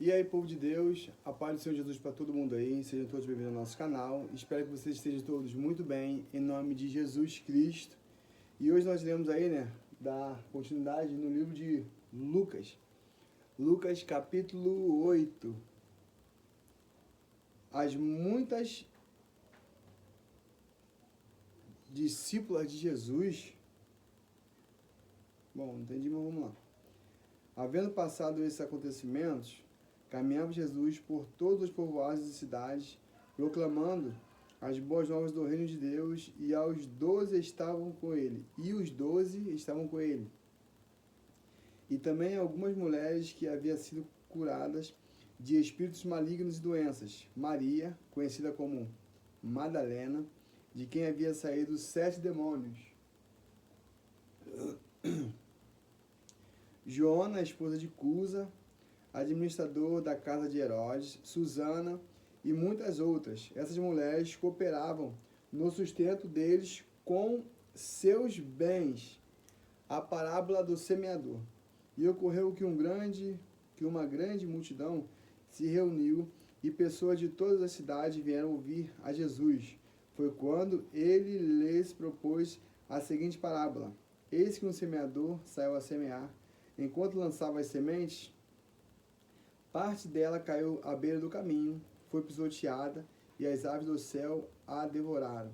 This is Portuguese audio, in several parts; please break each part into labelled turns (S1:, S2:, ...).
S1: E aí, povo de Deus, a paz do Senhor Jesus para todo mundo aí, sejam todos bem-vindos ao nosso canal. Espero que vocês estejam todos muito bem, em nome de Jesus Cristo. E hoje nós iremos aí, dar continuidade no livro de Lucas. Lucas capítulo 8. As muitas discípulas de Jesus. Bom, não entendi, mas vamos lá. Havendo passado esses acontecimentos, caminhava Jesus por todos os povoados e cidades, proclamando as boas novas do reino de Deus, e os 12 estavam com ele. E também algumas mulheres que haviam sido curadas de espíritos malignos e doenças. Maria, conhecida como Madalena, de quem havia saído 7 demônios. Joana, esposa de Cusa, administrador da casa de Herodes, Susana e muitas outras. Essas mulheres cooperavam no sustento deles com seus bens. A parábola do semeador. E ocorreu que uma grande multidão se reuniu e pessoas de todas as cidades vieram ouvir a Jesus. Foi quando ele lhes propôs a seguinte parábola. Eis que um semeador saiu a semear. Enquanto lançava as sementes, parte dela caiu à beira do caminho, foi pisoteada e as aves do céu a devoraram.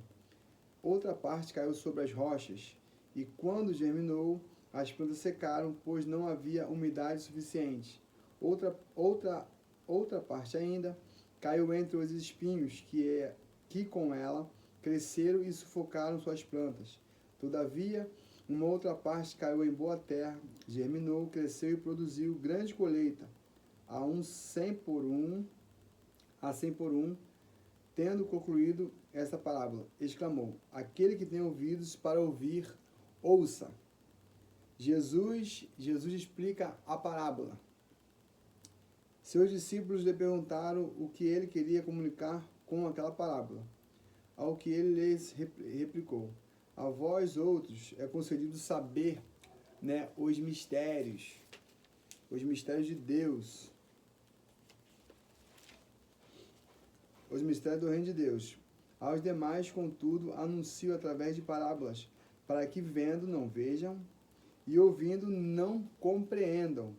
S1: Outra parte caiu sobre as rochas e, quando germinou, as plantas secaram, pois não havia umidade suficiente. Outra parte ainda caiu entre os espinhos que com ela cresceram e sufocaram suas plantas. Todavia, uma outra parte caiu em boa terra, germinou, cresceu e produziu grande colheita, a 100 por 1. Tendo concluído essa parábola, exclamou: aquele que tem ouvidos para ouvir, ouça. Jesus explica a parábola. Seus discípulos lhe perguntaram o que ele queria comunicar com aquela parábola. Ao que ele lhes replicou: a vós outros é concedido saber, os mistérios de Deus, os mistérios do reino de Deus. Aos demais, contudo, anuncio através de parábolas, para que vendo não vejam e ouvindo não compreendam.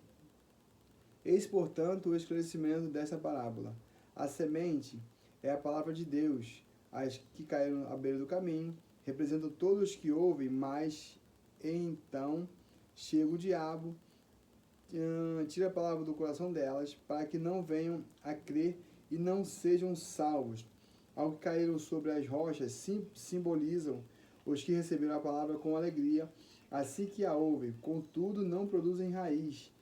S1: Eis, portanto, o esclarecimento dessa parábola. A semente é a palavra de Deus. As que caíram à beira do caminho representam todos os que ouvem, mas então chega o diabo, tira a palavra do coração delas, para que não venham a crer e não sejam salvos. Ao que caíram sobre as rochas, simbolizam os que receberam a palavra com alegria, assim que a ouvem, contudo não produzem raiz.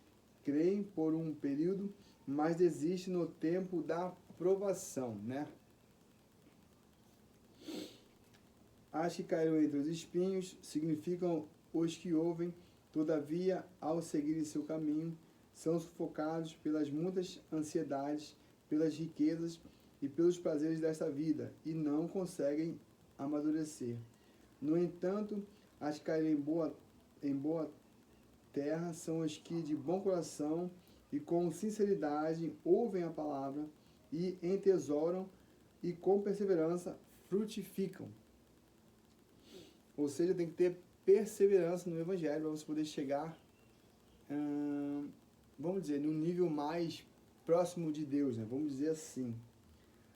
S1: Creem por um período, mas desistem no tempo da provação, As que caíram entre os espinhos significam os que ouvem, todavia, ao seguirem seu caminho, são sufocados pelas muitas ansiedades, pelas riquezas e pelos prazeres desta vida, e não conseguem amadurecer. No entanto, as que caíram em boa terra são as que, de bom coração e com sinceridade, ouvem a palavra e entesouram e, com perseverança, frutificam. Ou seja, tem que ter perseverança no Evangelho para você poder chegar, vamos dizer, num nível mais próximo de Deus, vamos dizer assim.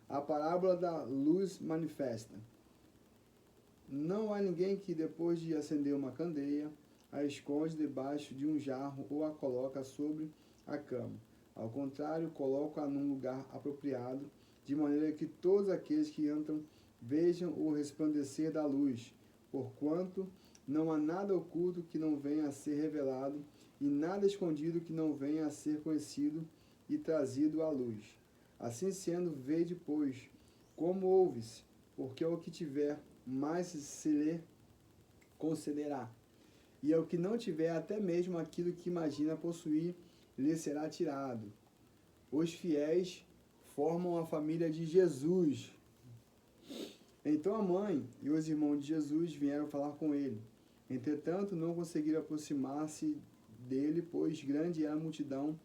S1: A parábola da luz manifesta. Não há ninguém que, depois de acender uma candeia, a esconde debaixo de um jarro ou a coloca sobre a cama. Ao contrário, coloca-a num lugar apropriado, de maneira que todos aqueles que entram vejam o resplandecer da luz, porquanto não há nada oculto que não venha a ser revelado, e nada escondido que não venha a ser conhecido e trazido à luz. Assim sendo, vede, pois, como ouve-se, porque ao que tiver, mais se lhe concederá. E ao que não tiver, até mesmo aquilo que imagina possuir, lhe será tirado. Os fiéis formam a família de Jesus. Então a mãe e os irmãos de Jesus vieram falar com ele. Entretanto, não conseguiram aproximar-se dele, pois grande era a multidão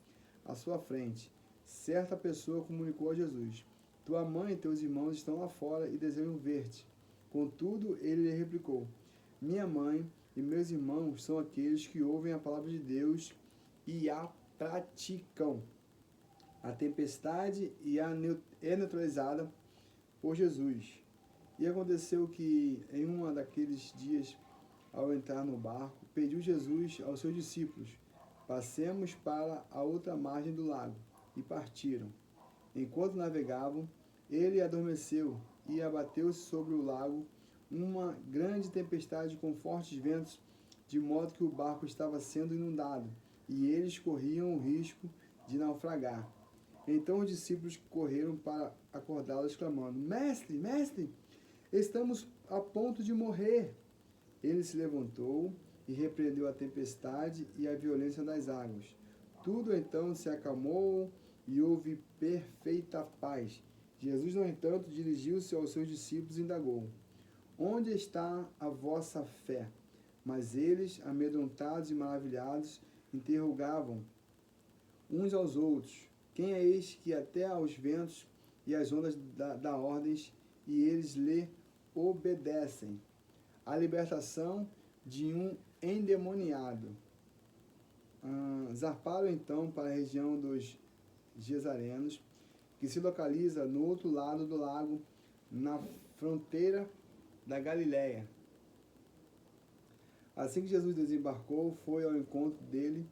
S1: à sua frente. certa pessoa comunicou a Jesus: tua mãe e teus irmãos estão lá fora e desejam ver-te. Contudo, ele lhe replicou: minha mãe e meus irmãos são aqueles que ouvem a palavra de Deus e a praticam. A tempestade é neutralizada por Jesus. E aconteceu que, em um daqueles dias, ao entrar no barco, pediu Jesus aos seus discípulos: passemos para a outra margem do lago. E partiram. Enquanto navegavam, ele adormeceu e abateu-se sobre o lago uma grande tempestade com fortes ventos, de modo que o barco estava sendo inundado, e eles corriam o risco de naufragar. Então os discípulos correram para acordá-lo, exclamando: mestre, mestre, estamos a ponto de morrer. Ele se levantou e repreendeu a tempestade e a violência das águas. Tudo então se acalmou e houve perfeita paz. Jesus, no entanto, dirigiu-se aos seus discípulos e indagou: onde está a vossa fé? Mas eles, amedrontados e maravilhados, interrogavam uns aos outros: quem é este que até aos ventos e às ondas dá ordens, e eles lhe obedecem? A libertação de um endemoniado. Zarparam então para a região dos Gesarenos, que se localiza no outro lado do lago, na fronteira da Galiléia. Assim que Jesus desembarcou, foi ao encontro dele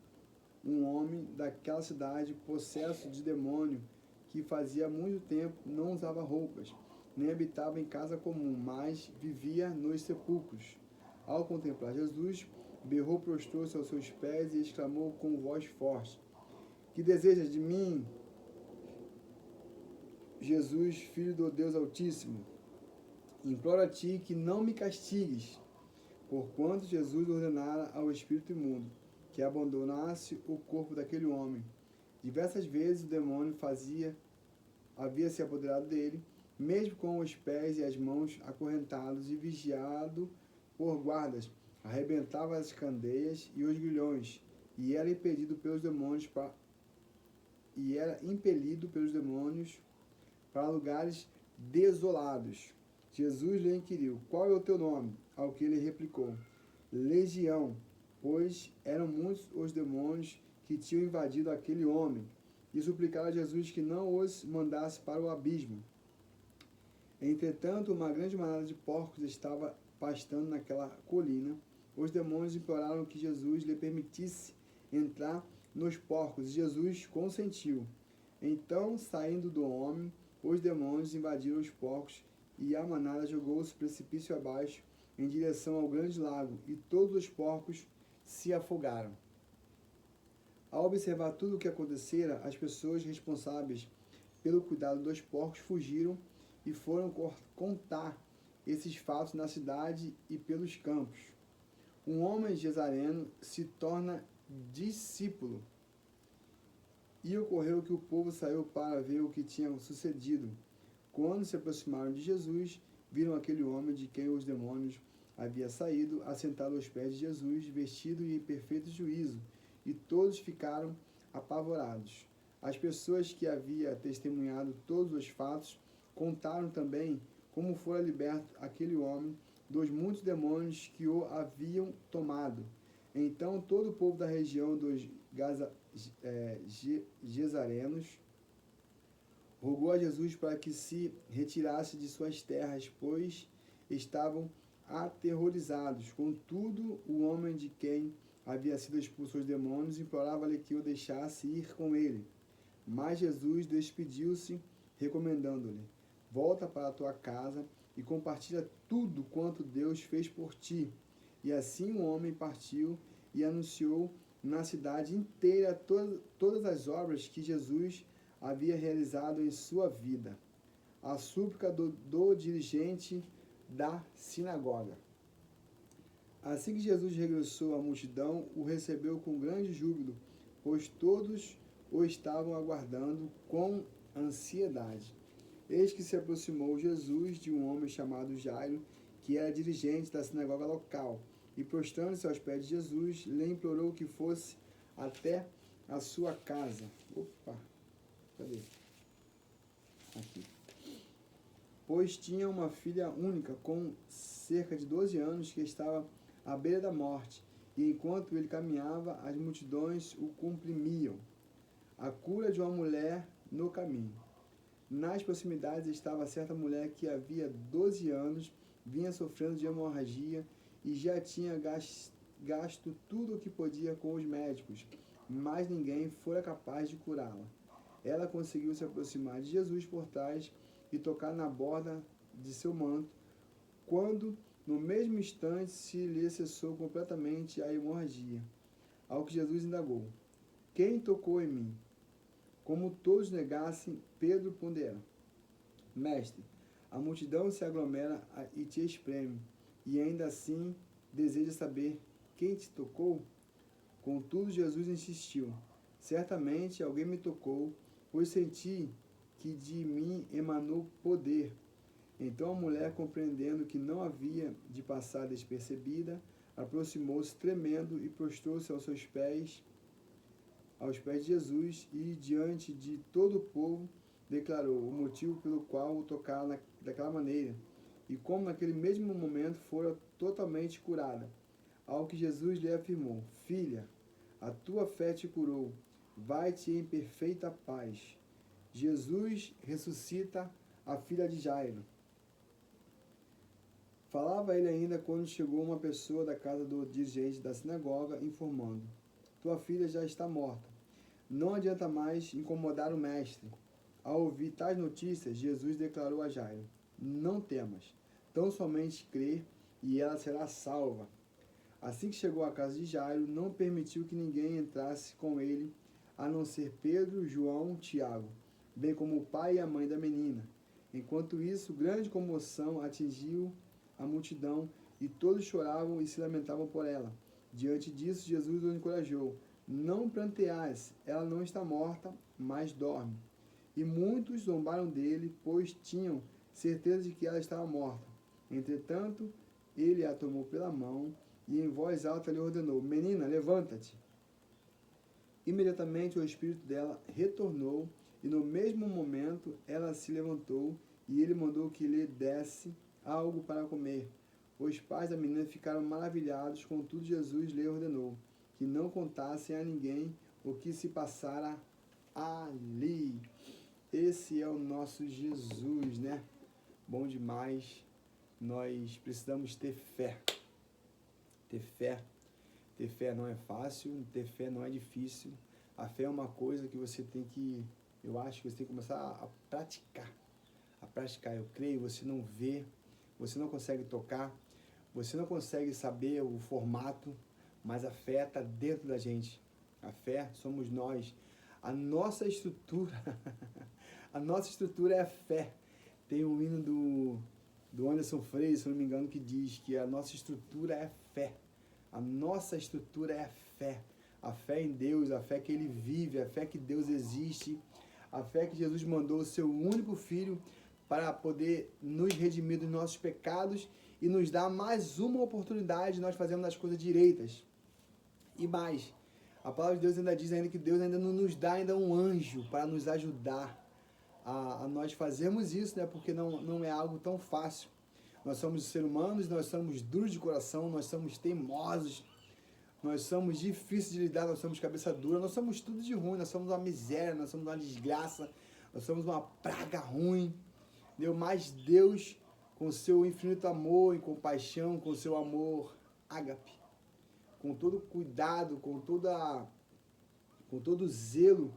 S1: um homem daquela cidade, possesso de demônio, que fazia muito tempo não usava roupas, nem habitava em casa comum, mas vivia nos sepulcros. Ao contemplar Jesus, berrou, prostrou-se aos seus pés e exclamou com voz forte: que desejas de mim, Jesus, Filho do Deus Altíssimo? Imploro a ti que não me castigues. Porquanto Jesus ordenara ao espírito imundo que abandonasse o corpo daquele homem. Diversas vezes o demônio havia se apoderado dele, mesmo com os pés e as mãos acorrentados e vigiado por guardas, arrebentava as candeias e os grilhões, e era impelido pelos demônios para lugares desolados. Jesus lhe inquiriu: qual é o teu nome? Ao que ele replicou: Legião, pois eram muitos os demônios que tinham invadido aquele homem, e suplicaram a Jesus que não os mandasse para o abismo. Entretanto, uma grande manada de porcos estava pastando naquela colina. Os demônios imploraram que Jesus lhe permitisse entrar nos porcos, e Jesus consentiu. Então, saindo do homem, os demônios invadiram os porcos, e a manada jogou-se precipício abaixo em direção ao grande lago, e todos os porcos se afogaram. Ao observar tudo o que acontecera, as pessoas responsáveis pelo cuidado dos porcos fugiram e foram contar esses fatos na cidade e pelos campos. Um homem gesareno se torna discípulo. E ocorreu que o povo saiu para ver o que tinha sucedido. Quando se aproximaram de Jesus, viram aquele homem de quem os demônios havia saído, assentado aos pés de Jesus, vestido e em perfeito juízo, e todos ficaram apavorados. As pessoas que havia testemunhado todos os fatos contaram também como fora liberto aquele homem dos muitos demônios que o haviam tomado. Então todo o povo da região dos Gesarenos rogou a Jesus para que se retirasse de suas terras, pois estavam aterrorizados. Contudo, o homem de quem havia sido expulso os demônios implorava-lhe que o deixasse ir com ele. Mas Jesus despediu-se, recomendando-lhe: volta para a tua casa e compartilha tudo quanto Deus fez por ti. E assim o homem partiu e anunciou na cidade inteira todas as obras que Jesus havia realizado em sua vida. A súplica do dirigente da sinagoga. Assim que Jesus regressou à multidão, o recebeu com grande júbilo, pois todos o estavam aguardando com ansiedade. Eis que se aproximou Jesus de um homem chamado Jairo, que era dirigente da sinagoga local, e prostrando-se aos pés de Jesus, lhe implorou que fosse até a sua casa. Cadê? pois tinha uma filha única com cerca de 12 anos que estava à beira da morte, e enquanto ele caminhava, as multidões o comprimiam. A cura de uma mulher no caminho. Nas proximidades estava certa mulher que havia 12 anos vinha sofrendo de hemorragia e já tinha gasto tudo o que podia com os médicos, mas ninguém fora capaz de curá-la. Ela conseguiu se aproximar de Jesus por trás e tocar na borda de seu manto, quando, no mesmo instante, se lhe cessou completamente a hemorragia. Ao que Jesus indagou: quem tocou em mim? Como todos negassem, Pedro pondera: Mestre, a multidão se aglomera e te espreme, e ainda assim deseja saber quem te tocou? Contudo, Jesus insistiu: certamente alguém me tocou, pois senti que de mim emanou poder. Então a mulher, compreendendo que não havia de passar despercebida, aproximou-se tremendo e prostrou-se aos pés de Jesus e, diante de todo o povo, declarou o motivo pelo qual o tocaram daquela maneira, e como naquele mesmo momento fora totalmente curada. Ao que Jesus lhe afirmou: Filha, a tua fé te curou, vai-te em perfeita paz. Jesus ressuscita a filha de Jairo. Falava ele ainda quando chegou uma pessoa da casa do dirigente da sinagoga, informando: tua filha já está morta. Não adianta mais incomodar o mestre. Ao ouvir tais notícias, Jesus declarou a Jairo: não temas, tão somente crê e ela será salva. Assim que chegou à casa de Jairo, não permitiu que ninguém entrasse com ele, a não ser Pedro, João, Tiago, bem como o pai e a mãe da menina. Enquanto isso, grande comoção atingiu a multidão e todos choravam e se lamentavam por ela. Diante disso, Jesus o encorajou: não pranteais, ela não está morta, mas dorme. E muitos zombaram dele, pois tinham certeza de que ela estava morta. Entretanto, ele a tomou pela mão e em voz alta lhe ordenou: menina, levanta-te. Imediatamente o espírito dela retornou e no mesmo momento ela se levantou e ele mandou que lhe desse algo para comer. Os pais da menina ficaram maravilhados, contudo Jesus lhe ordenou que não contassem a ninguém o que se passara ali. Esse é o nosso Jesus, né? Bom demais. Nós precisamos ter fé. Ter fé. Ter fé não é fácil, ter fé não é difícil. A fé é uma coisa que você tem que, eu acho que você tem que começar a praticar. A praticar. Eu creio, você não vê, você não consegue tocar, você não consegue saber o formato, mas a fé está dentro da gente. A fé somos nós. A nossa estrutura, a nossa estrutura é a fé. Tem um hino do Anderson Freire, se não me engano, que diz que a nossa estrutura é a fé. A nossa estrutura é a fé. A fé em Deus, a fé que Ele vive, a fé que Deus existe, a fé que Jesus mandou o seu único Filho para poder nos redimir dos nossos pecados e nos dar mais uma oportunidade de nós fazermos as coisas direitas. E mais, a palavra de Deus ainda diz ainda que Deus ainda não nos dá ainda um anjo para nos ajudar a nós fazermos isso, né? Porque não é algo tão fácil. Nós somos seres humanos, nós somos duros de coração, nós somos teimosos, nós somos difíceis de lidar, nós somos cabeça dura, nós somos tudo de ruim, nós somos uma miséria, nós somos uma desgraça, nós somos uma praga ruim. Mas Deus, com seu infinito amor e compaixão, com seu amor ágape, com todo cuidado, com todo zelo,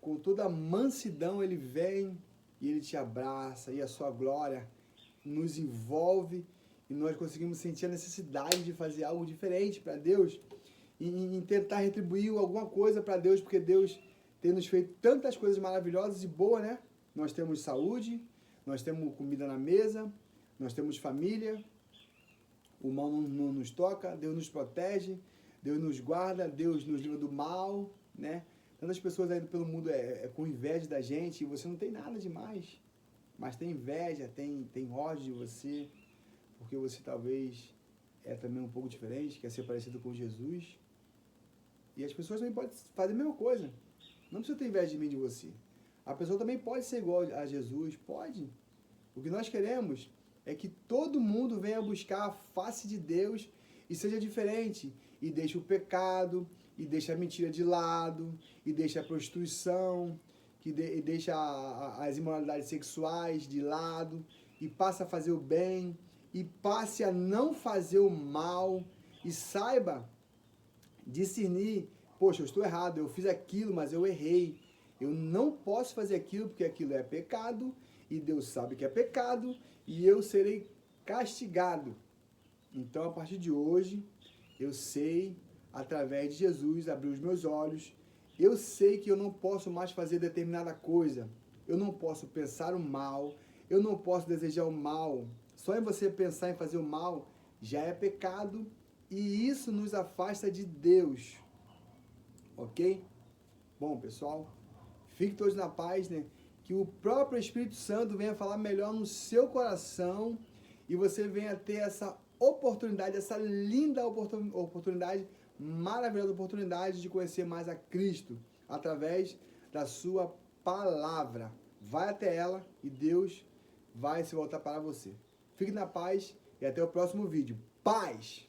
S1: com toda mansidão, Ele vem e Ele te abraça, e a sua glória nos envolve e nós conseguimos sentir a necessidade de fazer algo diferente para Deus e em tentar retribuir alguma coisa para Deus, porque Deus tem nos feito tantas coisas maravilhosas e boas, né? Nós temos saúde, nós temos comida na mesa, nós temos família, o mal não nos toca, Deus nos protege, Deus nos guarda, Deus nos livra do mal, né? Tantas pessoas aí pelo mundo com inveja da gente e você não tem nada demais, mas tem inveja, tem ódio de você, porque você talvez é também um pouco diferente, quer ser parecido com Jesus. E as pessoas também podem fazer a mesma coisa. Não precisa ter inveja de mim, de você. A pessoa também pode ser igual a Jesus, pode. O que nós queremos é que todo mundo venha buscar a face de Deus e seja diferente. E deixe o pecado, e deixe a mentira de lado, e deixe a prostituição, e deixe as imoralidades sexuais de lado, e passe a fazer o bem, e passe a não fazer o mal, e saiba discernir, poxa, eu estou errado, eu fiz aquilo, mas eu errei. Eu não posso fazer aquilo porque aquilo é pecado, e Deus sabe que é pecado, e eu serei castigado. Então, a partir de hoje, eu sei, através de Jesus, abrir os meus olhos, eu sei que eu não posso mais fazer determinada coisa, eu não posso pensar o mal, eu não posso desejar o mal. Só em você pensar em fazer o mal, já é pecado, e isso nos afasta de Deus. Ok? Bom, pessoal, fiquem todos na paz, né? Que o próprio Espírito Santo venha falar melhor no seu coração e você venha ter essa oportunidade, essa linda oportunidade, maravilhosa oportunidade de conhecer mais a Cristo através da sua palavra. Vai até ela e Deus vai se voltar para você. Fique na paz e até o próximo vídeo. Paz!